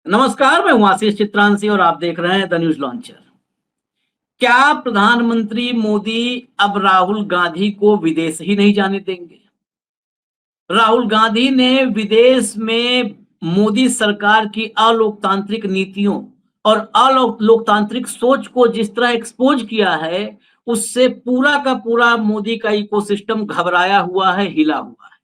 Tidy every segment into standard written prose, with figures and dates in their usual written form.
नमस्कार, मैं हूं आशीष चित्रांशी और आप देख रहे हैं द न्यूज लॉन्चर। क्या प्रधानमंत्री मोदी अब राहुल गांधी को विदेश ही नहीं जाने देंगे? राहुल गांधी ने विदेश में मोदी सरकार की अलोकतांत्रिक नीतियों और अलोकतांत्रिक सोच को जिस तरह एक्सपोज किया है, उससे पूरा का पूरा मोदी का इकोसिस्टम घबराया हुआ है, हिला हुआ है।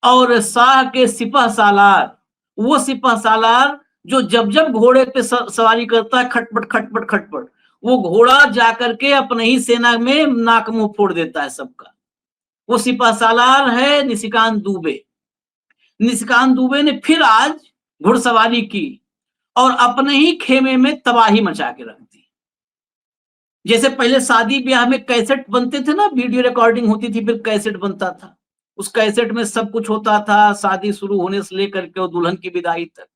और शाह के सिपह सालार, वो सिपह सालार जो जब जब घोड़े पे सवारी करता है, खटपट खटपट खटपट, वो घोड़ा जाकर के अपने ही सेना में नाक मुंह फोड़ देता है सबका। वो सिपह सालार है निशिकांत दुबे। निशिकांत दुबे ने फिर आज घुड़सवारी की और अपने ही खेमे में तबाही मचा के रख दी। जैसे पहले शादी ब्याह में कैसेट बनते थे ना, वीडियो रिकॉर्डिंग होती थी, फिर कैसेट बनता था। उस कैसेट में सब कुछ होता था, शादी शुरू होने से लेकर के और दुल्हन की विदाई तक।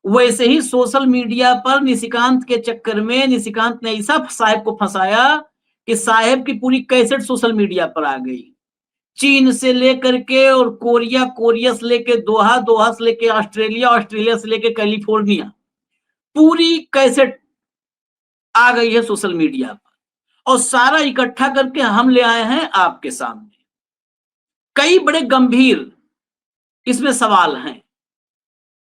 वैसे ही सोशल मीडिया पर निशिकांत के चक्कर में निशिकांत ने ऐसा साहेब को फंसाया कि साहेब की पूरी कैसेट सोशल मीडिया पर आ गई। चीन से लेकर के और कोरिया, कोरिया से लेके दोहा, दोहा से लेके ऑस्ट्रेलिया, ऑस्ट्रेलिया से लेके कैलिफोर्निया, पूरी कैसेट आ गई है सोशल मीडिया पर और सारा इकट्ठा करके हम ले आए हैं आपके सामने। कई बड़े गंभीर इसमें सवाल हैं।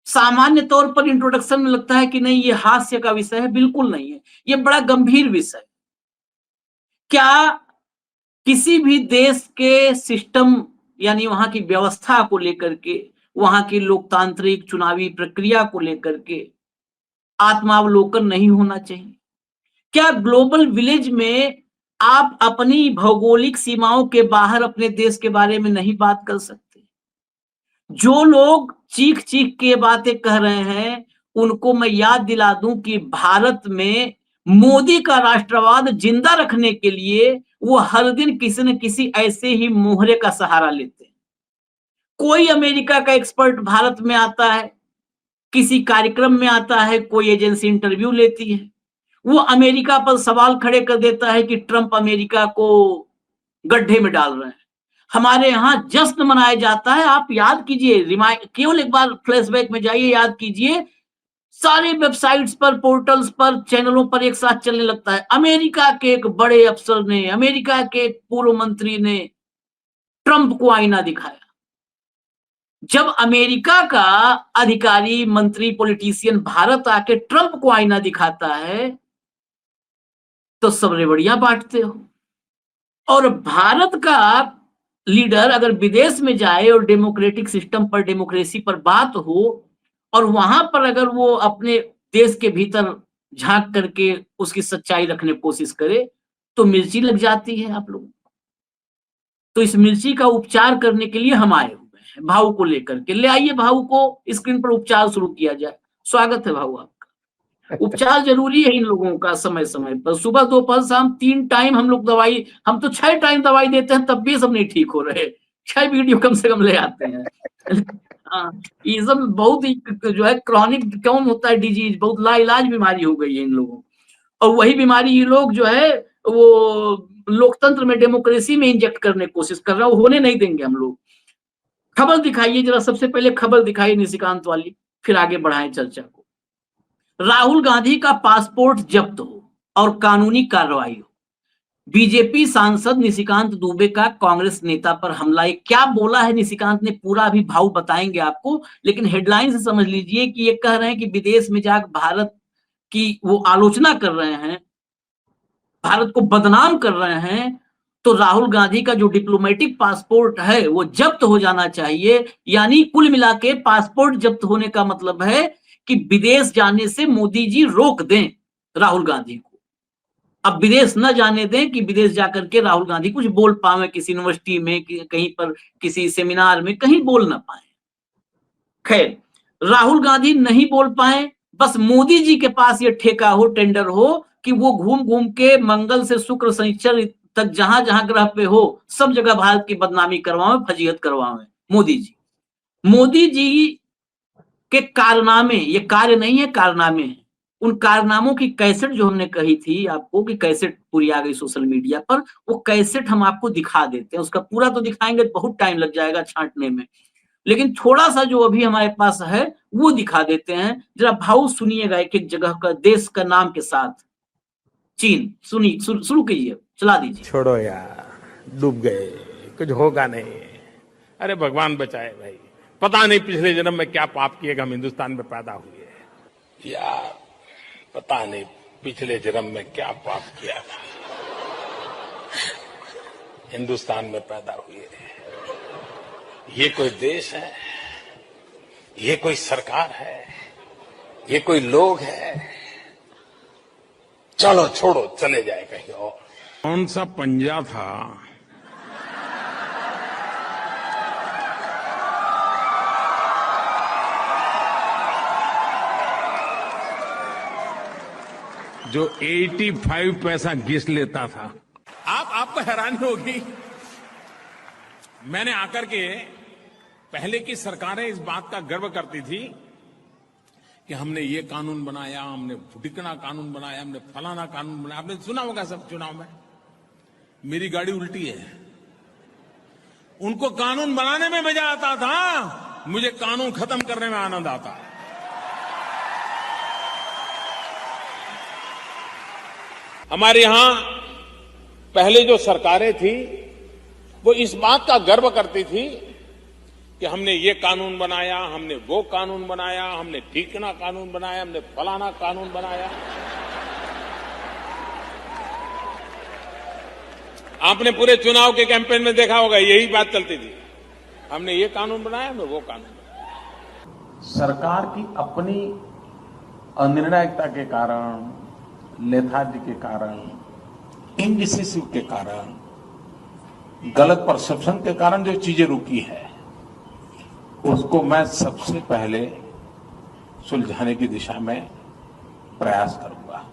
सामान्य तौर पर इंट्रोडक्शन में लगता है कि नहीं, ये हास्य का विषय है। बिल्कुल नहीं है, ये बड़ा गंभीर विषय। क्या किसी भी देश के सिस्टम यानी वहां की व्यवस्था को लेकर के, वहां की लोकतांत्रिक चुनावी प्रक्रिया को लेकर के आत्मावलोकन नहीं होना चाहिए? क्या ग्लोबल विलेज में आप अपनी भौगोलिक सीमाओं के बाहर अपने देश के बारे में नहीं बात कर सकते? जो लोग चीख चीख के बातें कह रहे हैं, उनको मैं याद दिला दूं कि भारत में मोदी का राष्ट्रवाद जिंदा रखने के लिए वो हर दिन किसी न किसी ऐसे ही मोहरे का सहारा लेते हैं। कोई अमेरिका का एक्सपर्ट भारत में आता है, किसी कार्यक्रम में आता है, कोई एजेंसी इंटरव्यू लेती है, वो अमेरिका पर सवाल खड़े कर देता है कि ट्रंप अमेरिका को गड्ढे में डाल रहे हैं। हमारे यहाँ जश्न मनाया जाता है। आप याद कीजिए, केवल एक बार फ्लैशबैक में जाइए, याद कीजिए, सारे वेबसाइट्स पर, पोर्टल्स पर, चैनलों पर एक साथ चलने लगता है। अमेरिका के एक बड़े अफसर ने, अमेरिका के एक पूर्व मंत्री ने ट्रंप को आईना दिखाया। जब अमेरिका का अधिकारी, मंत्री, पॉलिटिशियन भारत आके ट्रंप को आईना दिखाता है तो सब रेवड़ियां बांटते हो। और भारत का लीडर अगर विदेश में जाए और डेमोक्रेटिक सिस्टम पर, डेमोक्रेसी पर बात हो और वहां पर अगर वो अपने देश के भीतर झांक करके उसकी सच्चाई रखने की कोशिश करे तो मिर्ची लग जाती है आप लोगों को। तो इस मिर्ची का उपचार करने के लिए हम आए हुए हैं, भाऊ को लेकर के। ले आइए भाऊ को स्क्रीन पर, उपचार शुरू किया जाए। स्वागत है भाऊ आपका। उपचार जरूरी है इन लोगों का, समय समय पर, सुबह दोपहर शाम 3 टाइम हम लोग दवाई, हम तो 6 टाइम दवाई देते हैं, तब भी सब नहीं ठीक हो रहे। 6 वीडियो कम से कम ले आते हैं। हाँ, ये सब बहुत ही जो है क्रॉनिक कौन होता है डिजीज, बहुत लाइलाज बीमारी हो गई है इन लोगों। और वही बीमारी ये लोग जो है वो लोकतंत्र में, डेमोक्रेसी में इंजेक्ट करने की कोशिश कर रहा है, वो होने नहीं देंगे हम लोग। खबर दिखाइए जरा, सबसे पहले खबर दिखाइए निशिकांत वाली, फिर आगे बढ़ाएं चर्चा को। राहुल गांधी का पासपोर्ट जब्त हो और कानूनी कार्रवाई हो। बीजेपी सांसद निशिकांत दुबे का कांग्रेस नेता पर हमला। ये क्या बोला है निशिकांत ने, पूरा अभी भाव बताएंगे आपको, लेकिन हेडलाइन से समझ लीजिए कि ये कह रहे हैं कि विदेश में जाकर भारत की वो आलोचना कर रहे हैं, भारत को बदनाम कर रहे हैं। तो राहुल गांधी का जो डिप्लोमेटिक पासपोर्ट है वो जब्त हो जाना चाहिए। यानी कुल मिला के पासपोर्ट जब्त होने का मतलब है कि विदेश जाने से मोदी जी रोक दें राहुल गांधी को। अब विदेश न जाने दें कि विदेश जाकर के राहुल गांधी कुछ बोल पाए, किसी यूनिवर्सिटी में, कहीं पर, किसी सेमिनार में, कहीं बोल ना पाए। खैर, राहुल गांधी नहीं बोल पाए, बस मोदी जी के पास ये ठेका हो, टेंडर हो कि वो घूम घूम के मंगल से शुक्र शनिचर तक जहां जहां ग्रह पे हो सब जगह भारत की बदनामी करवाएं, फजीहत करवाएं। मोदी जी के कारनामे, ये कार्य नहीं है, कारनामे हैं। उन कारनामों की कैसेट जो हमने कही थी आपको कि कैसेट पूरी आ गई सोशल मीडिया पर, वो कैसेट हम आपको दिखा देते हैं। उसका पूरा तो दिखाएंगे बहुत टाइम लग जाएगा छांटने में, लेकिन थोड़ा सा जो अभी हमारे पास है वो दिखा देते हैं। जरा भाव सुनिएगा एक एक जगह का, देश का नाम के साथ। चीन, सुनी शुरू कीजिए, चला दीजिए। छोड़ो यार, डूब गए, कुछ होगा नहीं। अरे भगवान बचाए भाई, पता नहीं पिछले जन्म में क्या पाप किए हम हिंदुस्तान में पैदा हुए यार, पता नहीं पिछले जन्म में क्या पाप किया था, हिंदुस्तान में पैदा हुए। ये कोई देश है, ये कोई सरकार है, ये कोई लोग है? चलो छोड़ो, चले जाए कहीं और। कौन सा पंजा था जो 85 पैसा घिस लेता था? आपको हैरानी होगी, मैंने आकर के, पहले की सरकारें इस बात का गर्व करती थी कि हमने ये कानून बनाया, हमने ढिकना कानून बनाया, हमने फलाना कानून बनाया। आपने सुना होगा सब चुनाव में। मेरी गाड़ी उल्टी है। उनको कानून बनाने में मजा आता था, मुझे कानून खत्म करने में आनंद आता है। हमारे यहां पहले जो सरकारें थी वो इस बात का गर्व करती थी कि हमने ये कानून बनाया, हमने वो कानून बनाया, हमने ठीकना कानून बनाया, हमने फलाना कानून बनाया। आपने पूरे चुनाव के कैंपेन में देखा होगा, यही बात चलती थी, हमने ये कानून बनाया, हमने वो कानून बनाया। सरकार की अपनी अनिर्णायकता के कारण, लेथार्जी के कारण, इनडिसिसिव के कारण, गलत परसेप्शन के कारण जो चीजें रुकी है, उसको मैं सबसे पहले सुलझाने की दिशा में प्रयास करूंगा।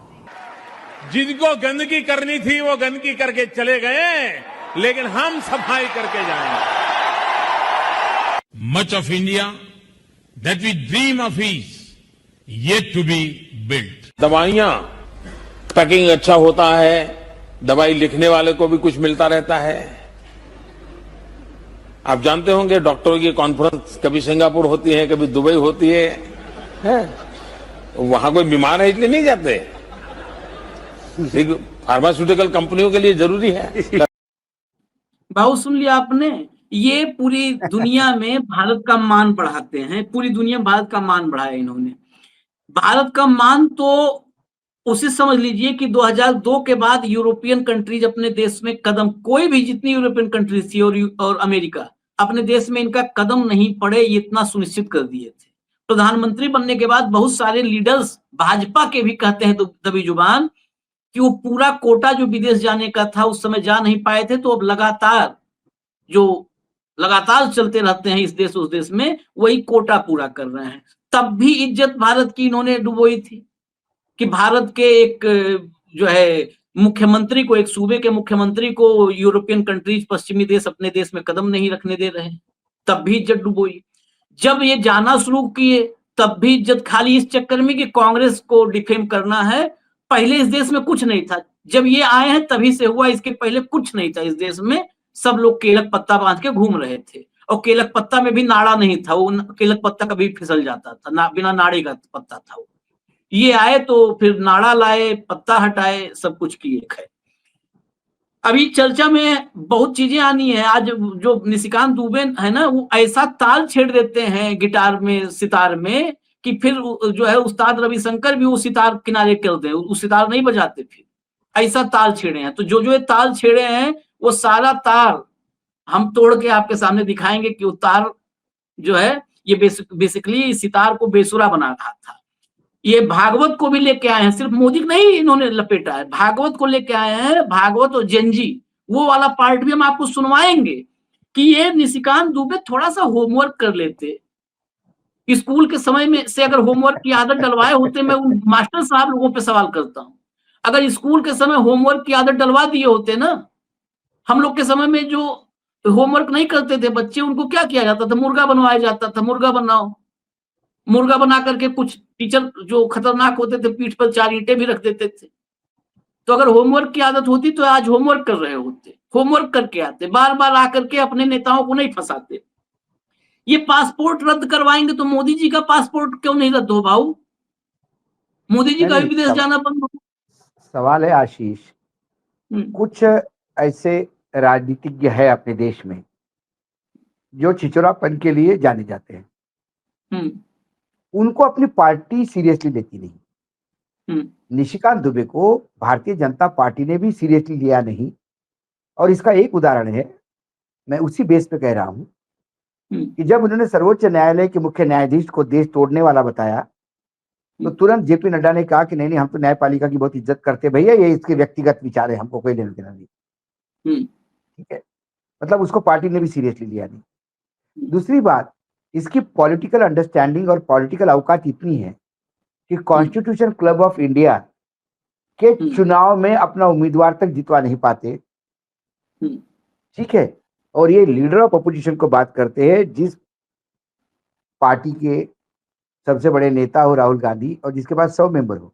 जिनको गंदगी करनी थी वो गंदगी करके चले गए, लेकिन हम सफाई करके जाएंगे। Much of India that we dream of is yet to be built. दवाइयां, पैकिंग अच्छा होता है, दवाई लिखने वाले को भी कुछ मिलता रहता है। आप जानते होंगे डॉक्टरों की कॉन्फ्रेंस कभी सिंगापुर होती है, कभी दुबई होती है? वहां कोई बीमार है इसलिए नहीं जाते। फार्मास्यूटिकल कंपनियों के लिए जरूरी है। भाव सुन लिया आपने। ये पूरी दुनिया में भारत का मान बढ़ाते हैं, पूरी दुनिया में भारत का मान बढ़ाया इन्होंने। भारत का मान तो उसे समझ लीजिए कि 2002 के बाद यूरोपियन कंट्रीज अपने देश में कदम, कोई भी जितनी यूरोपियन कंट्रीज थी और अमेरिका, अपने देश में इनका कदम नहीं पड़े, ये इतना सुनिश्चित कर दिए थे। प्रधानमंत्री बनने के बाद बहुत सारे लीडर्स भाजपा के भी कहते हैं तो दबी जुबान कि वो पूरा कोटा जो विदेश जाने का था उस समय जा नहीं पाए थे, तो अब लगातार चलते रहते हैं इस देश उस देश में, वही कोटा पूरा कर रहे हैं। तब भी इज्जत भारत की इन्होंने डुबोई थी कि भारत के एक जो है मुख्यमंत्री को, एक सूबे के मुख्यमंत्री को यूरोपियन कंट्रीज, पश्चिमी देश अपने देश में कदम नहीं रखने दे रहे हैं, तब भी इज्जत डुबोई। जब ये जाना शुरू किए तब भी इज्जत, खाली इस चक्कर में कि कांग्रेस को डिफेम करना है। पहले इस देश में कुछ नहीं था, जब ये आए हैं तभी से हुआ, इसके पहले कुछ नहीं था इस देश में। सब लोग केलक पत्ता बांध के घूम रहे थे, और केलक पत्ता में भी नाड़ा नहीं था, वो केलक पत्ता कभी फिसल जाता था, बिना नाड़े का पत्ता था वो। ये आए तो फिर नाड़ा लाए, पत्ता हटाए, सब कुछ किए। खैर, अभी चर्चा में बहुत चीजें आनी है। आज जो निशिकांत दुबे है ना, वो ऐसा ताल छेड़ देते हैं गिटार में, सितार में, कि फिर जो है उस्ताद रविशंकर भी वो सितार किनारे कर दे, उस सितार नहीं बजाते, फिर ऐसा ताल छेड़े हैं। तो जो जो ये ताल छेड़े हैं वो सारा तार हम तोड़ के आपके सामने दिखाएंगे कि वो तार जो है ये बेसिकली सितार को बेसुरा बना रहा था। ये भागवत को भी लेके आए हैं, सिर्फ मोदी नहीं इन्होंने लपेटा है, भागवत को लेके आए हैं। भागवत और जंजी, वो वाला पार्ट भी हम आपको सुनवाएंगे कि ये निशिकांत दुबे थोड़ा सा होमवर्क कर लेते। स्कूल के समय में से अगर होमवर्क की आदत डलवाए होते, मैं उन मास्टर साहब लोगों पे सवाल करता हूं, अगर स्कूल के समय होमवर्क की आदत डलवा दिए होते ना, हम लोग के समय में जो होमवर्क नहीं करते थे बच्चे, उनको क्या किया जाता था? मुर्गा बनवाया जाता था, मुर्गा बनाओ। मुर्गा बना करके कुछ टीचर जो खतरनाक होते थे पीठ पर 4 ईंटें भी रख देते थे। तो अगर होमवर्क की आदत होती तो आज होमवर्क कर रहे होते, होमवर्क करके आते, बार बार आकर के अपने नेताओं को नहीं फंसाते। ये पासपोर्ट रद्द करवाएंगे तो मोदी जी का पासपोर्ट क्यों नहीं रद्द हो भाऊ? मोदी जी नहीं का भी नहीं, विदेश जाना बंद हो। सवाल है आशीष, कुछ ऐसे राजनीतिज्ञ है अपने देश में जो छिछोरापन के लिए जाने जाते हैं, उनको अपनी पार्टी सीरियसली लेती नहीं। निशिकांत दुबे को भारतीय जनता पार्टी ने भी सीरियसली लिया नहीं, और इसका एक उदाहरण है, मैं उसी बेस पे कह रहा हूं कि जब उन्होंने सर्वोच्च न्यायालय के मुख्य न्यायाधीश को देश तोड़ने वाला बताया, तो तुरंत जेपी नड्डा ने कहा कि नहीं नहीं, हम तो न्यायपालिका की बहुत इज्जत करते भैया, ये इसके व्यक्तिगत विचार है, हमको कोई लेना देना नहीं। ठीक है, मतलब उसको पार्टी ने भी सीरियसली लिया नहीं। दूसरी बात, इसकी पॉलिटिकल अंडरस्टैंडिंग और पॉलिटिकल औकात इतनी है कि कॉन्स्टिट्यूशन क्लब ऑफ इंडिया के चुनाव में अपना उम्मीदवार तक जितवा नहीं पाते। ठीक है, और ये लीडर ऑफ अपोजिशन को बात करते हैं, जिस पार्टी के सबसे बड़े नेता हो राहुल गांधी और जिसके पास 100 मेंबर हो,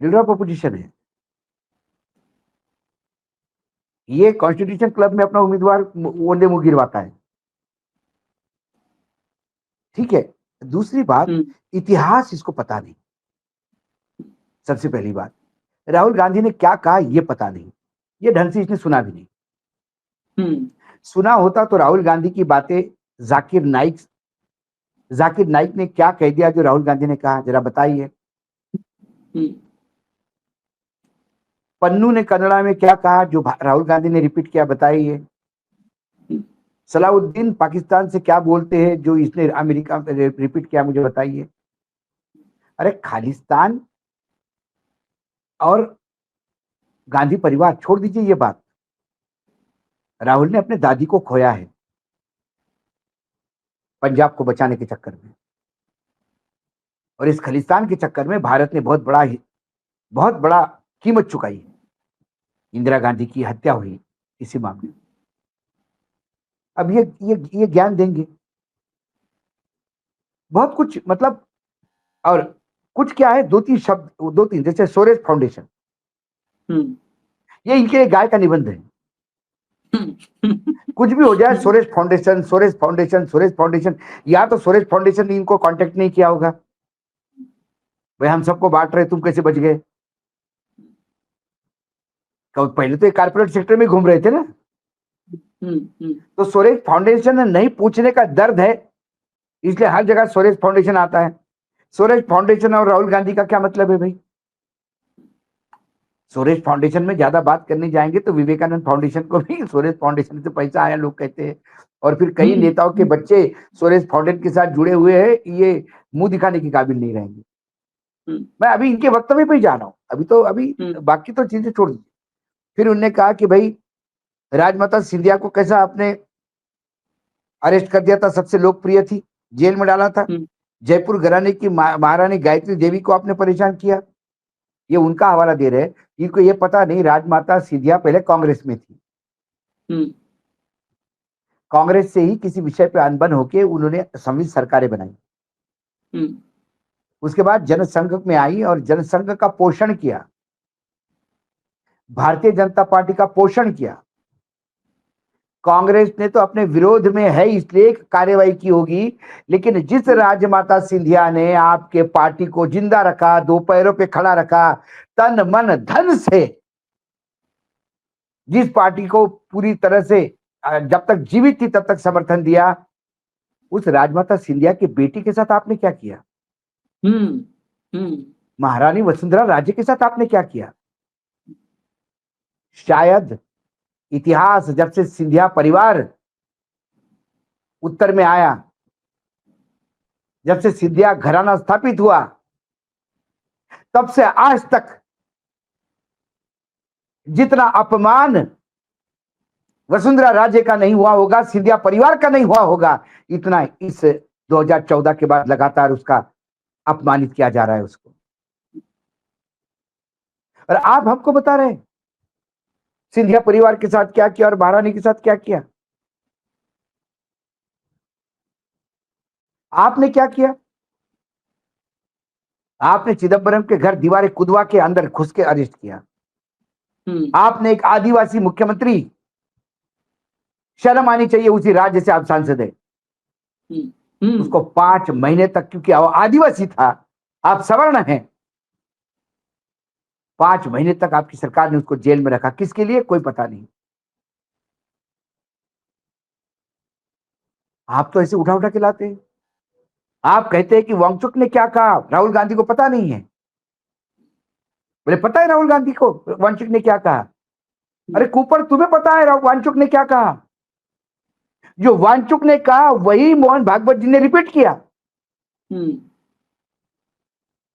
लीडर ऑफ अपोजिशन है। ये कॉन्स्टिट्यूशन क्लब में अपना उम्मीदवार ओंधे मुंह गिरवाता है। ठीक है, दूसरी बात, इतिहास इसको पता नहीं। सबसे पहली बात, राहुल गांधी ने क्या कहा ये पता नहीं, ये ढंग से इसने सुना भी नहीं। सुना होता तो राहुल गांधी की बातें जाकिर नाइक ने क्या कह दिया जो राहुल गांधी ने कहा, जरा बताइए। पन्नू ने कन्नड़ा में क्या कहा जो राहुल गांधी ने रिपीट किया, बताइए। सलाउद्दीन पाकिस्तान से क्या बोलते हैं जो इसने अमेरिका में रिपीट किया, मुझे बताइए। अरे खालिस्तान और गांधी परिवार छोड़ दीजिए ये बात, राहुल ने अपने दादी को खोया है पंजाब को बचाने के चक्कर में, और इस खालिस्तान के चक्कर में भारत ने बहुत बड़ा कीमत चुकाई है। इंदिरा गांधी की हत्या हुई इसी मामले में। अब ये ज्ञान देंगे बहुत कुछ, मतलब, और कुछ क्या है, दो तीन जैसे सोरेज फाउंडेशन, ये इनके गाय का निबंध है। कुछ भी हो जाए, सोरेज फाउंडेशन, या तो सोरेज फाउंडेशन ने इनको कांटेक्ट नहीं किया होगा, भाई हम सबको बांट रहे, तुम कैसे बच गए। पहले तो कारपोरेट सेक्टर में घूम रहे थे ना। तो सोरेज फाउंडेशन ने नहीं पूछने का दर्द है, इसलिए हर जगह सोरेज फाउंडेशन आता है। सोरेज फाउंडेशन और राहुल गांधी का क्या मतलब है भाई? सोरेज फाउंडेशन में ज्यादा बात करने जाएंगे तो विवेकानंद फाउंडेशन को भी सोरेज फाउंडेशन से पैसा आया लोग कहते हैं, और फिर कई नेताओं के बच्चे सोरेज फाउंडेशन के साथ जुड़े हुए हैं, ये मुंह दिखाने के काबिल नहीं रहेंगे। मैं अभी इनके वक्तव्य पे जा रहा हूं, अभी बाकी तो चीजें छोड़ दीजिए। फिर उन्होंने कहा कि भाई राजमाता सिंधिया को कैसा आपने अरेस्ट कर दिया था, सबसे लोकप्रिय थी, जेल में डाला था। जयपुर घराने की महारानी गायत्री देवी को आपने परेशान किया, ये उनका हवाला दे रहे हैं। इनको ये पता नहीं राजमाता सिंधिया पहले कांग्रेस में थी, कांग्रेस से ही किसी विषय पे अनबन होके उन्होंने संविधान सरकारें बनाई, उसके बाद जनसंघ में आई और जनसंघ का पोषण किया, भारतीय जनता पार्टी का पोषण किया। कांग्रेस ने तो अपने विरोध में है इसलिए कार्यवाही की होगी, लेकिन जिस राजमाता सिंधिया ने आपके पार्टी को जिंदा रखा, दो पैरों पे खड़ा रखा, तन मन धन से, जिस पार्टी को पूरी तरह से जब तक जीवित थी तब तक समर्थन दिया, उस राजमाता सिंधिया की बेटी के साथ आपने क्या किया? महारानी वसुंधरा राजे के साथ आपने क्या किया? शायद इतिहास, जब से सिंधिया परिवार उत्तर में आया, जब से सिंधिया घराना स्थापित हुआ, तब से आज तक जितना अपमान वसुंधरा राजे का नहीं हुआ होगा, सिंधिया परिवार का नहीं हुआ होगा, इतना इस 2014 के बाद लगातार उसका अपमानित किया जा रहा है उसको। और आप हमको बता रहे हैं सिंधिया परिवार के साथ क्या किया और महारानी के साथ क्या किया। आपने क्या किया? आपने चिदंबरम के घर दीवारें कुदवा के अंदर घुस के अरेस्ट किया। आपने एक आदिवासी मुख्यमंत्री शर्म आनी चाहिए उसी राज्य से आप सांसद है। उसको 5 महीने तक, क्योंकि आदिवासी था, आप सवर्ण हैं, 5 महीने तक आपकी सरकार ने उसको जेल में रखा। किसके लिए? कोई पता नहीं। आप तो ऐसे उठा उठा के लाते हैं। आप कहते हैं कि वांगचुक ने क्या कहा, राहुल गांधी को पता नहीं है। बोले पता है राहुल गांधी को वांगचुक ने क्या कहा? अरे कुपर, तुम्हें पता है वांगचुक ने क्या कहा? जो वांगचुक ने कहा वही मोहन भागवत जी ने रिपीट किया।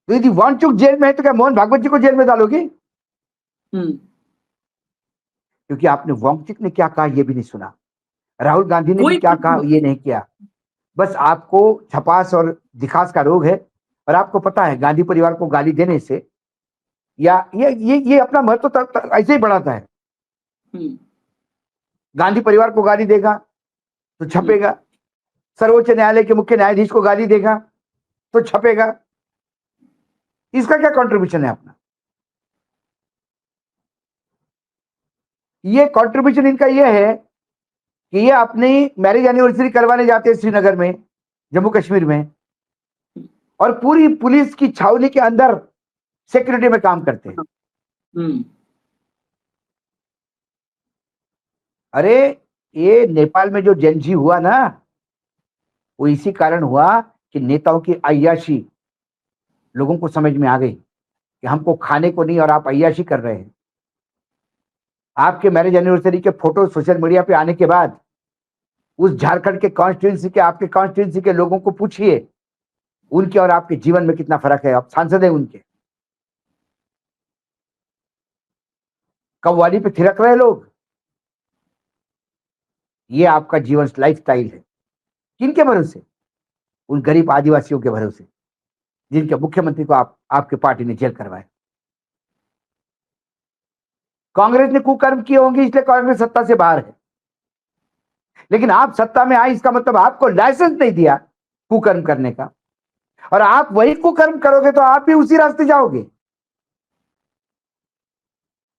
तो यदि वांगचुक जेल में है तो क्या मोहन भागवत जी को जेल में डालोगे? क्योंकि आपने वांगचुक ने क्या कहा ये भी नहीं सुना, राहुल गांधी ने भी क्या कहा ये नहीं किया। बस आपको छपास और दिखास का रोग है, और आपको पता है गांधी परिवार को गाली देने से या ये अपना महत्व तो ऐसे ही बढ़ाता है। गांधी परिवार को गाली देगा तो छपेगा, सर्वोच्च न्यायालय के मुख्य न्यायाधीश को गाली देगा तो छपेगा। इसका क्या कंट्रीब्यूशन है अपना? ये कंट्रीब्यूशन इनका ये है कि ये अपनी मैरिज एनिवर्सरी करवाने जाते हैं श्रीनगर में, जम्मू कश्मीर में, और पूरी पुलिस की छावनी के अंदर सिक्योरिटी में काम करते हैं। अरे ये नेपाल में जो जेनजी हुआ ना, वो इसी कारण हुआ कि नेताओं की अय्याशी लोगों को समझ में आ गई कि हमको खाने को नहीं और आप अय्याशी कर रहे हैं। आपके मैरिज एनिवर्सरी के फोटो सोशल मीडिया पे आने के बाद उस झारखंड के कॉन्स्टिट्यूंसी के, आपके कॉन्स्टिट्यूंसी के लोगों को पूछिए उनके और आपके जीवन में कितना फर्क है। आप सांसद हैं उनके, कव्वाली पे थिरक रहे लोग। ये आपका जीवन लाइफस्टाइल है। किनके भरोसे? उन गरीब आदिवासियों के भरोसे जिनके मुख्यमंत्री को आपके पार्टी ने जेल करवाया। कांग्रेस ने कुकर्म किए होंगे इसलिए कांग्रेस सत्ता से बाहर है, लेकिन आप सत्ता में आए इसका मतलब आपको लाइसेंस नहीं दिया कुकर्म करने का, और आप वही कुकर्म करोगे तो आप भी उसी रास्ते जाओगे।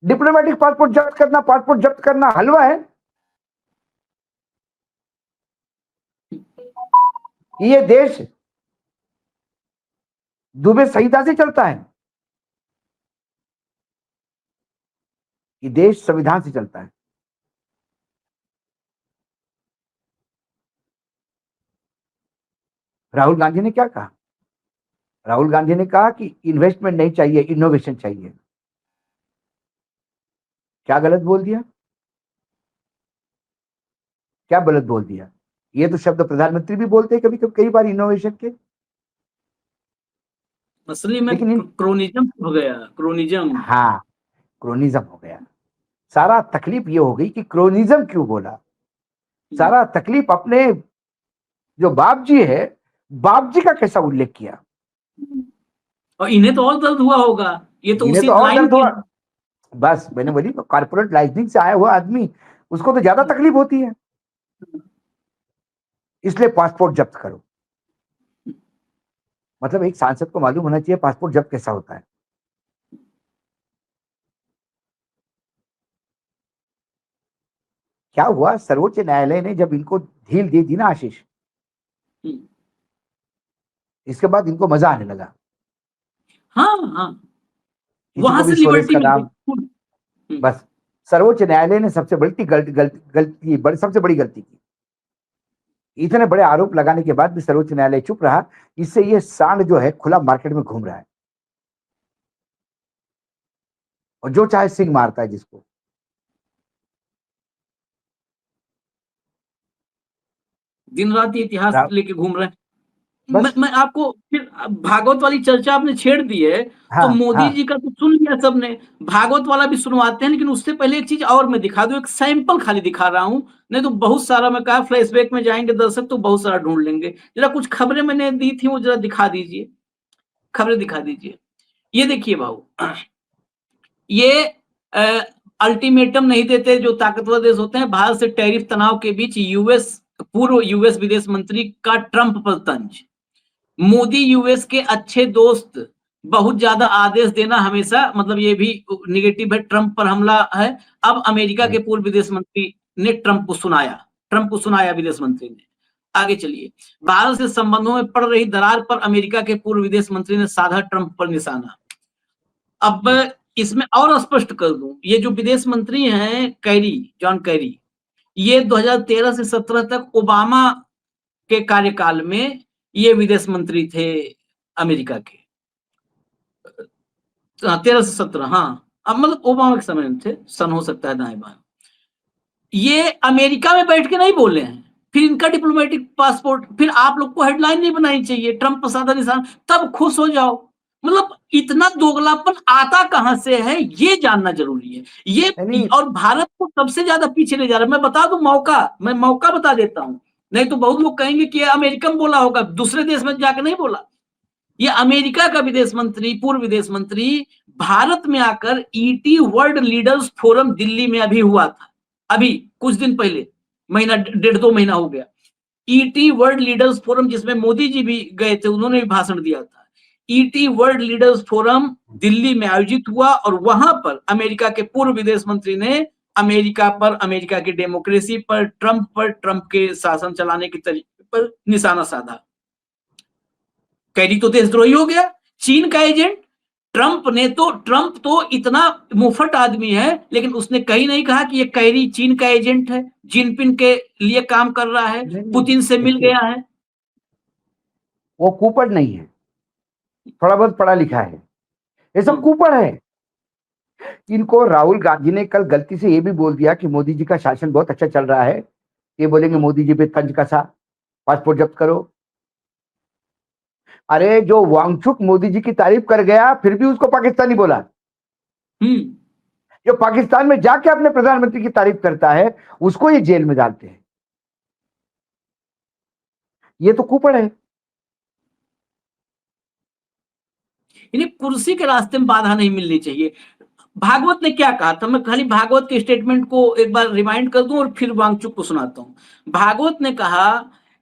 डिप्लोमेटिक पासपोर्ट जब्त करना हलवा है। ये देश दुबे संहिता से चलता है, ये देश संविधान से चलता है। राहुल गांधी ने क्या कहा? राहुल गांधी ने कहा कि इन्वेस्टमेंट नहीं चाहिए, इनोवेशन चाहिए। क्या गलत बोल दिया? क्या गलत बोल दिया? ये तो शब्द प्रधानमंत्री भी बोलते हैं कभी कभी, कई बार, इनोवेशन के। असली में क्रोनिज्म हो गया, क्रोनिज्म। हाँ, क्रोनिज्म हो गया। सारा तकलीफ ये हो गई कि क्रोनिज्म क्यों बोला। सारा तकलीफ अपने जो बाप जी है, बाप जी का कैसा उल्लेख किया। और इन्हें तो और दर्द हुआ होगा, ये तो उसी तो और लाइन दर्द हुआ। बस मैंने बोली, कॉर्पोरेट लाइसेंसिंग से आया हुआ आदमी, उसको तो ज्यादा तकलीफ होती है। इसलिए पासपोर्ट जब्त करो। मतलब एक सांसद को मालूम होना चाहिए पासपोर्ट जब्त कैसा होता है। क्या हुआ, सर्वोच्च न्यायालय ने जब इनको ढील दे दी ना आशीष, इसके बाद इनको मजा आने लगा। हाँ, वहां से लिबर्टी मिल गई। बस सर्वोच्च न्यायालय ने सबसे बड़ी गलती की। इतने बड़े आरोप लगाने के बाद भी सर्वोच्च न्यायालय चुप रहा। इससे ये सांड जो है खुला मार्केट में घूम रहा है, और जो चाहे सिंह मारता है जिसको। दिन रात इतिहास लेके घूम रहे हैं। मैं आपको फिर भागवत वाली चर्चा आपने छेड़ दी है। तो मोदी जी का तो सुन लिया सबने, भागवत वाला भी सुनवाते हैं, लेकिन उससे पहले एक चीज और मैं दिखा दूं, एक सैंपल खाली दिखा रहा हूं, नहीं तो बहुत सारा, मैं कहा फ्लैशबैक में जाएंगे दर्शक तो बहुत सारा ढूंढ लेंगे। जरा कुछ खबरें मैंने दी थी वो जरा दिखा दीजिए, खबरें दिखा दीजिए। ये देखिए बाबू, ये अल्टीमेटम नहीं देते जो ताकतवर देश होते हैं। भारत से टैरिफ तनाव के बीच पूर्व यूएस विदेश मंत्री का ट्रंप पर तंज। मोदी यूएस के अच्छे दोस्त, बहुत ज्यादा आदेश देना हमेशा, मतलब ये भी निगेटिव है, ट्रंप पर हमला है। अब अमेरिका के पूर्व विदेश मंत्री ने ट्रंप को सुनाया। ट्रंप को सुनाया विदेश मंत्री ने। आगे चलिए, भारत से संबंधों में पड़ रही दरार पर अमेरिका के पूर्व विदेश मंत्री ने साधा ट्रंप पर निशाना। अब इसमें और स्पष्ट कर दूं, ये जो विदेश मंत्री हैं जॉन कैरी, ये 2013 से 17 तक ओबामा के कार्यकाल में ये विदेश मंत्री थे अमेरिका के। 13 से 17, हाँ, अब मतलब ओबामा के समय में थे, सन हो सकता है दाएं बाएं। ये अमेरिका में बैठ के नहीं बोले हैं, फिर इनका डिप्लोमेटिक पासपोर्ट, फिर आप लोग को हेडलाइन नहीं बनानी चाहिए ट्रंप पर साधा निशान, तब खुश हो जाओ। मतलब इतना दोगलापन आता कहां से है, ये जानना जरूरी है। ये और भारत को सबसे ज्यादा पीछे ले जा रहा है। मैं बता दूं, मैं मौका बता देता हूं, नहीं तो बहुत लोग कहेंगे कि अमेरिकन बोला होगा, दूसरे देश में जाकर नहीं बोला। ये अमेरिका का विदेश मंत्री, पूर्व विदेश मंत्री, भारत में आकर ET world leaders forum Delhi में अभी हुआ था, अभी कुछ दिन पहले, महीना 1.5-2 महीना हो गया। ईटी वर्ल्ड लीडर्स फोरम, जिसमें मोदी जी भी गए थे, उन्होंने भी भाषण दिया था। ET world leaders forum Delhi में आयोजित हुआ और वहां पर अमेरिका के पूर्व विदेश मंत्री ने अमेरिका पर, अमेरिका की डेमोक्रेसी पर, ट्रंप के शासन चलाने के तरीके पर निशाना साधा। कैरी तो देशद्रोही हो गया, चीन का एजेंट। ट्रंप तो इतना मुफ्त आदमी है, लेकिन उसने कहीं नहीं कहा कि ये कैरी चीन का एजेंट है, जिनपिंग के लिए काम कर रहा है, पुतिन से मिल गया है। वो कूपड़ नहीं है, थोड़ा बहुत पढ़ा लिखा है, ये सब कूपड़ है। इनको राहुल गांधी ने कल गलती से ये भी बोल दिया कि मोदी जी का शासन बहुत अच्छा चल रहा है, ये बोलेंगे मोदी जी पे तंज कसा, पासपोर्ट जब्त करो। अरे जो वांगचुक मोदी जी की तारीफ कर गया, फिर भी उसको पाकिस्तानी बोला। जो पाकिस्तान में जाके अपने प्रधानमंत्री की तारीफ करता है, उसको ये जेल में डालते हैं। ये तो कूपड़ है। इन्हें कुर्सी के रास्ते में बाधा नहीं मिलनी चाहिए। भागवत ने क्या कहा था, मैं खाली भागवत के स्टेटमेंट को एक बार रिमाइंड कर दूं और फिर वांगचुक को सुनाता हूं। भागवत ने कहा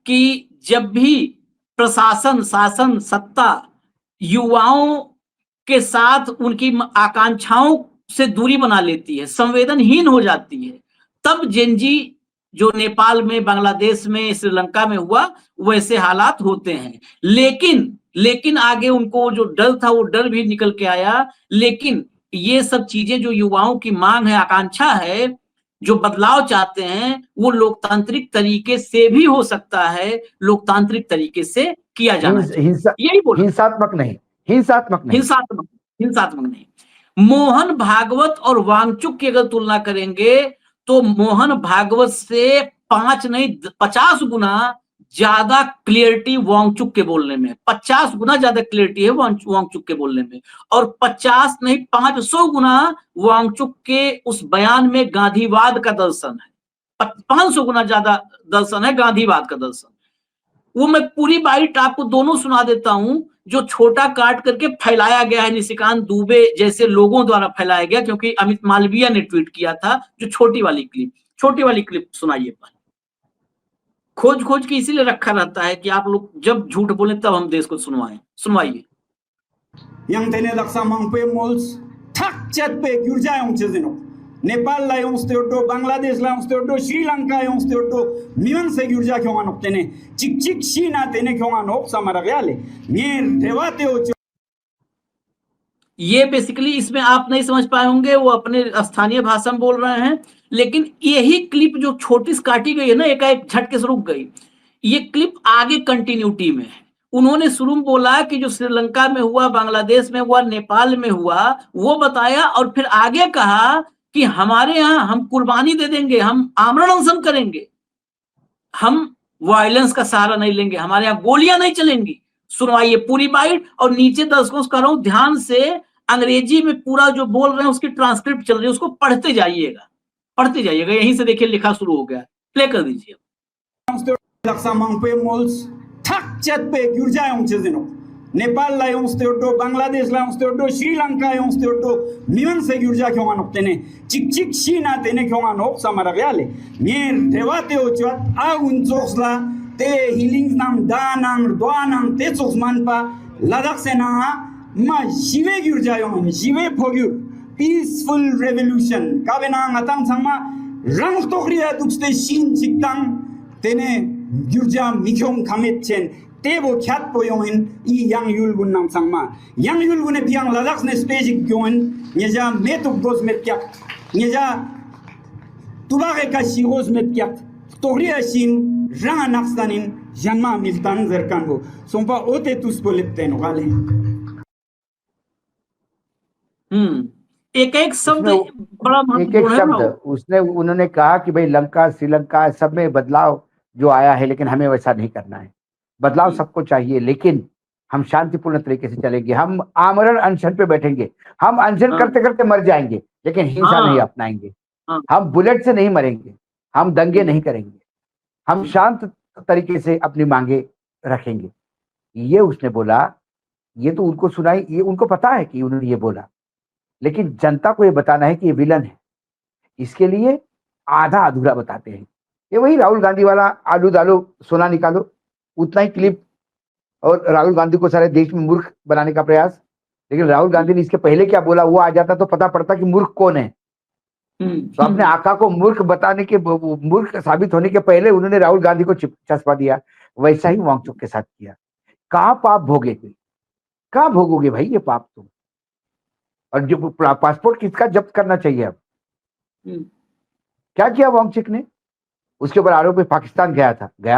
कि जब भी प्रशासन, शासन, सत्ता युवाओं के साथ उनकी आकांक्षाओं से दूरी बना लेती है, संवेदनहीन हो जाती है, तब जेनजी जो नेपाल में, बांग्लादेश में, श्रीलंका में हुआ, वैसे हालात होते हैं। लेकिन आगे उनको जो डर था वो डर भी निकल के आया। लेकिन ये सब चीजें जो युवाओं की मांग है, आकांक्षा है, जो बदलाव चाहते हैं, वो लोकतांत्रिक तरीके से भी हो सकता है, लोकतांत्रिक तरीके से किया जाना चाहिए। यही बोला, हिंसात्मक नहीं। मोहन भागवत और वांगचुक की अगर तुलना करेंगे तो मोहन भागवत से 5 नहीं 50 गुना ज्यादा क्लियरिटी वांगचुक के बोलने में, 50 गुना ज्यादा क्लियरिटी है वांगचुक के बोलने में, और 50 नहीं 500 गुना वांगचुक के उस बयान में गांधीवाद का दर्शन है। 500 गुना ज्यादा दर्शन है गांधीवाद का दर्शन। वो मैं पूरी बाइट आपको दोनों सुना देता हूं, जो छोटा काट करके फैलाया गया है, निशिकांत दुबे जैसे लोगों द्वारा फैलाया गया, क्योंकि अमित मालवीय ने ट्वीट किया था। जो छोटी वाली क्लिप सुनाइए पर, खोज के इसीलिए रखा रहता है कि आप लोग जब झूठ बोले तब हम देश को सुनवाइए। yang tene daksa mangpe mols thak chat pe gyurja yong chezeno Nepal ला यौं स्टेटो, बांग्लादेश ला यौं स्टेटो, श्रीलंका यौं स्टेटो, मिवन से गिरजा क्यों आनोक तेने, चिक शीना तेने क्यों आनोक समारा गयाले, नेर रेवाते हो। ये बेसिकली इसमें आप नहीं समझ पाए होंगे, वो अपने स्थानीय भाषा में बोल रहे हैं, लेकिन यही क्लिप जो छोटी सी काटी गई है ना, एक झटके से रुक गई, ये क्लिप आगे कंटिन्यूटी में है। उन्होंने शुरू में बोला कि जो श्रीलंका में हुआ, बांग्लादेश में हुआ, नेपाल में हुआ, वो बताया, और फिर आगे कहा कि हमारे यहाँ हम कुर्बानी दे देंगे, हम आमरण अनशन करेंगे, हम वायलेंस का सहारा नहीं लेंगे, हमारे यहाँ गोलियां नहीं चलेंगी। सुनवाइए पूरी बाइट, और नीचे दर्शकों से कह रहा हूं ध्यान से, अंग्रेजी में पूरा जो बोल रहे हैं उसकी ट्रांसक्रिप्ट चल रही है, उसको पढ़ते जाइएगा। यहीं से देखिए लिखा शुरू हो गया, प्ले कर दीजिए। नेपाल ला यौं स्टेटो, बांग्लादेश ला यौं स्टेटो, श्रीलंका यौं स्टेटो, मिवन से गिरजा क्यों आनोक तेने, चिक शीना तेने क्यों आनोक समारा गयाले, नेर रेवाते हो चुat आ उनचोक्सला ते हिलिंग्स नाम दानाम द्वानाम ते चोक्स मानपा लद्दाख सेना मा शिवे गिरजा यौं शिवे फोग्यु पीसफुल रेवोल्यूशन काबेना ngатang sangma rang tokriya dukste shin chiktang तेने गिरजा मिख्योम खामेत चेन तेबो ख्यात पोयोइन ई yang yulgun nam sangma yang yulgun e biang ladax ne spejik gyon nyeja metuk dos met kyak nyeja tubare ka shigos met kyak toria shin ranga nakstanin janma miltan zerkango sompa ote tus polepten wale एक एक शब्द बड़ा एक एक महत्वपूर्ण है शब्द राहुल। उन्होंने कहा कि भाई लंका श्रीलंका सब में बदलाव जो आया है, लेकिन हमें वैसा नहीं करना है। बदलाव सबको चाहिए, लेकिन हम शांतिपूर्ण तरीके से चलेंगे, हम आमरण अनशन पे बैठेंगे, हम अनशन करते करते मर जाएंगे, लेकिन हिंसा नहीं अपनाएंगे। हम बुलेट से नहीं मरेंगे, हम दंगे नहीं करेंगे, हम शांत तरीके से अपनी मांगे रखेंगे। ये उसने बोला। ये तो उनको सुनाई, ये उनको पता है कि उन्होंने ये बोला, लेकिन जनता को ये बताना है कि ये विलन है, इसके लिए आधा अधूरा बताते हैं। ये वही राहुल गांधी वाला आलू डालो सोना निकालो, उतना ही क्लिप, और राहुल गांधी को सारे देश में मूर्ख बनाने का प्रयास। लेकिन राहुल गांधी ने इसके पहले क्या बोला वो आ जाता तो पता पड़ता कि मूर्ख कौन है। तो अपने आका को मूर्ख बताने के, मूर्ख साबित होने के पहले उन्होंने राहुल गांधी को चस्पा दिया। वैसा ही वांगचुक के साथ किया। कहाँ पाप भोगे, कहाँ भोगोगे भाई ये पाप तुम? और जो पासपोर्ट किसका जब्त करना चाहिए अब? क्या किया वांगचुक ने? उसके ऊपर आरोप है पाकिस्तान गया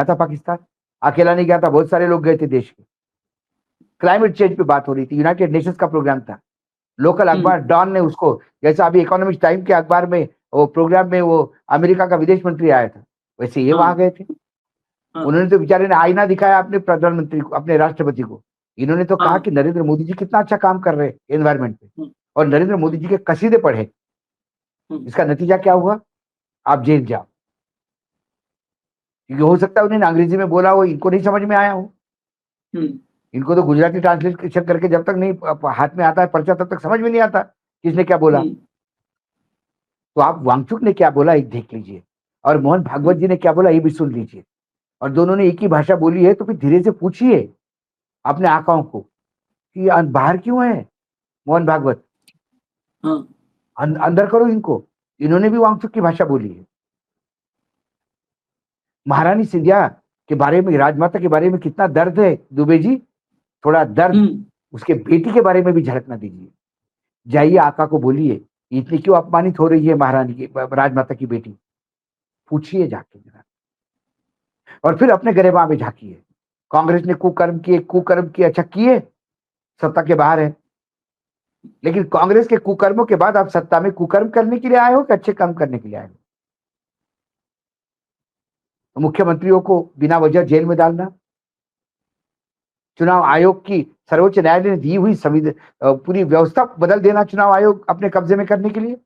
था पाकिस्तान, अकेला नहीं गया था, बहुत सारे लोग गए थे देश के। क्लाइमेट चेंज पे बात हो रही थी, यूनाइटेड नेशंस का प्रोग्राम था। लोकल अखबार डॉन ने उसको, जैसा अभी इकोनॉमिक टाइम के अखबार में वो प्रोग्राम में वो अमेरिका का विदेश मंत्री आया था, वैसे ये वहां गए थे। उन्होंने तो बेचारे ने आईना दिखाया अपने प्रधानमंत्री को, अपने राष्ट्रपति को। इन्होंने तो कहा कि नरेंद्र मोदी जी कितना अच्छा काम कर रहे हैं एनवायरमेंट पे, और नरेंद्र मोदी जी के कसीदे पढ़े। इसका नतीजा क्या हुआ? आप जेल जाओ। क्योंकि हो सकता है उन्होंने अंग्रेजी में बोला हो, इनको नहीं समझ में आया हो। इनको तो गुजराती ट्रांसलेशन करके जब तक नहीं हाथ में आता है पर्चा, तब तक समझ में नहीं आता किसने क्या बोला। तो आप वांगचुक ने क्या बोला एक देख लीजिए, और मोहन भागवत जी ने क्या बोला ये भी सुन लीजिए। और दोनों ने एक ही भाषा बोली है, तो फिर धीरे से पूछिए अपने आकाओं को कि बाहर क्यों है मोहन भागवत, अंदर करो इनको। इन्होंने भी वांगचुक की भाषा बोली है। महारानी सिंधिया के बारे में, राजमाता के बारे में कितना दर्द है दुबे जी, थोड़ा दर्द उसके बेटी के बारे में भी झलकना दीजिए। जाइए आका को बोलिए इतनी क्यों अपमानित हो रही है महारानी की, राजमाता की बेटी, पूछिए जाके जरा। और फिर अपने गरेबा में झांकिए। कांग्रेस ने कुकर्म किए, अच्छा किए, सत्ता के बाहर है, लेकिन कांग्रेस के कुकर्मों के बाद आप सत्ता में कुकर्म करने के लिए आए हो कि अच्छे काम करने के लिए आए हो? तो मुख्यमंत्रियों को बिना वजह जेल में डालना, चुनाव आयोग की सर्वोच्च न्यायालय ने दी हुई पूरी व्यवस्था बदल देना चुनाव आयोग अपने कब्जे में करने के लिए,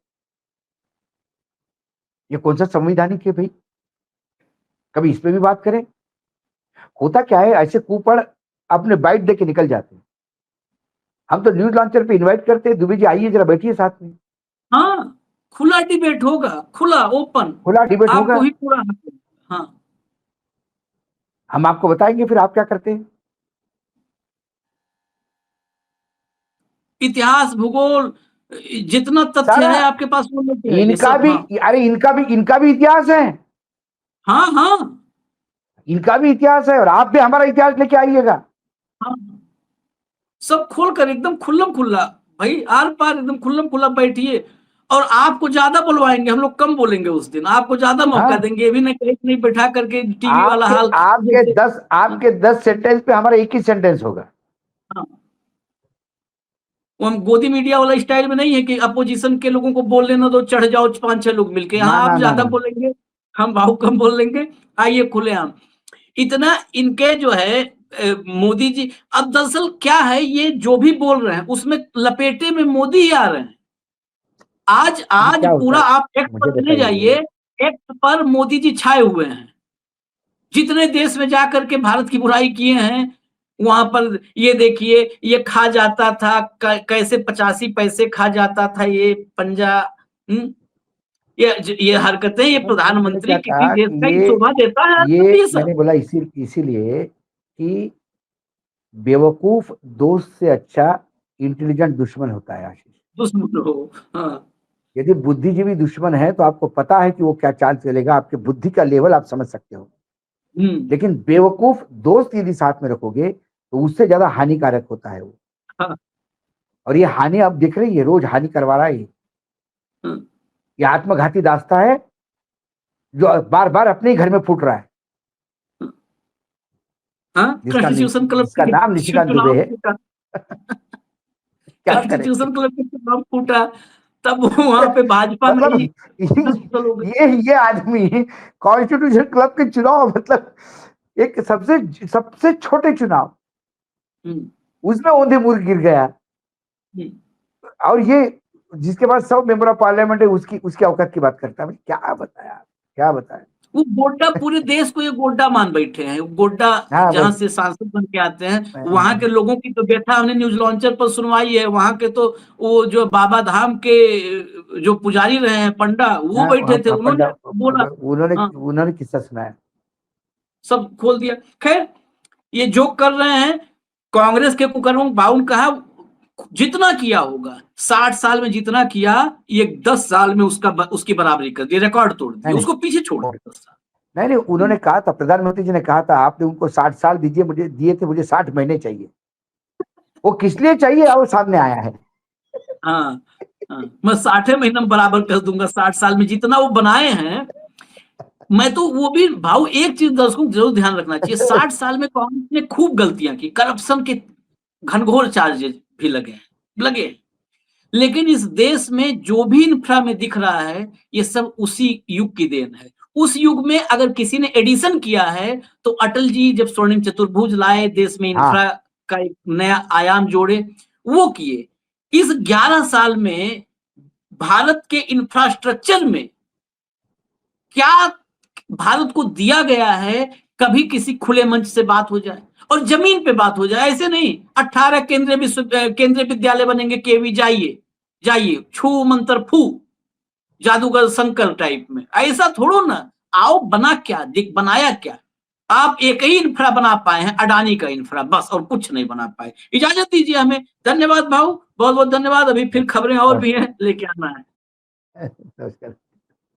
ये कौन सा संवैधानिक है भाई? कभी इस पे भी बात करें। होता क्या है, ऐसे कुपड़ अपने बाइट दे के निकल जाते हैं। हम तो न्यूज लॉन्चर पे इनवाइट करते हैं, दुबे जी आइए जरा बैठिए साथ में। हाँ, खुला डिबेट होगा, खुला ओपन, खुला डिबेट होगा। आपको ही पूरा। हाँ, हम आपको बताएंगे फिर आप क्या करते हैं। इतिहास भूगोल जितना तथ्य है आपके पास वो लेके आइए इनका सब। भी हाँ। अरे इनका भी इतिहास है। हाँ हाँ, इनका भी इतिहास है, और आप भी हमारा इतिहास लेके आइएगा। हाँ, सब खोलकर एकदम खुल्लम खुल्ला भाई, आर पार एकदम खुल्लम खुल्ला बैठिए। और आपको ज्यादा बुलवाएंगे, हम लोग कम बोलेंगे उस दिन, आपको ज्यादा मौका देंगे। ये भी नहीं बैठा करके टीवी वाला हाल। आपके 10 सेंटेंस पे हमारा एक ही सेंटेंस होगा। हाँ, वो हम गोदी मीडिया वाला स्टाइल में नहीं है कि अपोजिशन के लोगों को बोल लेना तो चढ़ जाओ 5-6 लोग मिलके। हाँ, आप ज्यादा बोलेंगे, हम भाव कम बोल लेंगे। आइए खुलेआम। इतना इनके जो है मोदी जी, अब दरअसल क्या है, ये जो भी बोल रहे हैं उसमें लपेटे में मोदी ही आ रहे हैं। आज पूरा आप एक्ट पर चले जाइए, एक्ट पर मोदी जी छाए हुए हैं। जितने देश में जाकर के भारत की बुराई किए हैं, वहां पर ये देखिए, ये खा जाता था, कैसे 85 पैसे खा जाता था ये पंजा। ये हरकतें, ये प्रधानमंत्री किसी देश का शोभा देता है? ये मैंने बोला इसीलिए कि बेवकूफ दोस्त से अच्छा इंटेलिजेंट दुश्मन होता है आशीष। दुश्मन हो। हाँ। यदि बुद्धिजीवी दुश्मन है तो आपको पता है कि वो क्या चाल चलेगा, आपके बुद्धि का लेवल आप समझ सकते हो। लेकिन बेवकूफ दोस्त यदि साथ में रखोगे तो उससे ज्यादा हानिकारक होता है वो। हाँ। और ये हानि आप दिख रही है, रोज हानि करवा रहा है ये आत्मघाती दास्ता है जो बार बार अपने ही घर में फूट रहा है। जिसका नाम निशिकांत दुबे है। क्या कॉन्स्टिट्यूशन क्लब के चुनाव फूटा, तब वहां पे भाजपा मतलब ये आदमी कॉन्स्टिट्यूशन क्लब के चुनाव, मतलब एक सबसे छोटे चुनाव, उसमें औंधे मुर्ग गिर गया। और ये जिसके पास 100 मेंबर ऑफ पार्लियामेंट है उसकी औकात की बात करता है। क्या बताया वो गोड्डा, पूरे देश को ये गोड्डा मान बैठे हैं। गोड्डा जहां से सांसद बन के आते हैं, वहां के लोगों की तो व्यथा हमने न्यूज लॉन्चर पर सुनवाई है। वहां के तो वो जो बाबा धाम के जो पुजारी रहे हैं, पंडा, वो बैठे थे, उन्होंने बोला, उन्होंने किस्सा सुनाया, सब खोल दिया। खैर, ये जो कर रहे हैं कांग्रेस के कुकर्म, बाउन कहा जितना किया होगा 60 साल में, जितना किया ये 10 साल में उसकी बराबरी कर दी, रिकॉर्ड तोड़ दिया, उसको पीछे छोड़ दिया 10 साल। नहीं, उन्होंने कहा था, प्रधानमंत्री जी ने कहा था, आपने उनको 60 साल दिए थे, मुझे 60 महीने चाहिए। वो किस लिए चाहिए और सामने आया है। हाँ, मैं 60 महीने में बराबर कर दूंगा 60 साल में, जितना वो बनाए हैं। मैं तो वो भी भाव, एक चीज दर्शकों को जरूर ध्यान रखना चाहिए, 60 साल में कांग्रेस ने खूब गलतियां की, करप्शन के घनघोर चार्जेस भी लगे, लेकिन इस देश में जो भी इंफ्रा में दिख रहा है, ये सब उसी युग की देन है। उस युग में अगर किसी ने एडिशन किया है तो अटल जी जब स्वर्णिम चतुर्भुज लाए, देश में इंफ्रा का एक नया आयाम जोड़े, वो किए। इस 11 साल में भारत के इंफ्रास्ट्रक्चर में क्या भारत को दिया गया है, कभी किसी खुले मंच से बात हो जाए और जमीन पे बात हो जाए। ऐसे नहीं 18 केंद्रीय विद्यालय बनेंगे, केवी जाइए छू मंत्र फू, जादूगर शंकर टाइप में, ऐसा थोड़ो ना। आओ, बनाया क्या? आप एक ही इंफ्रा बना पाए हैं, अडानी का इंफ्रा, बस, और कुछ नहीं बना पाए। इजाजत दीजिए हमें। धन्यवाद भाऊ, बहुत बहुत धन्यवाद। अभी फिर खबरें और भी हैं, लेके आना है। नमस्कार।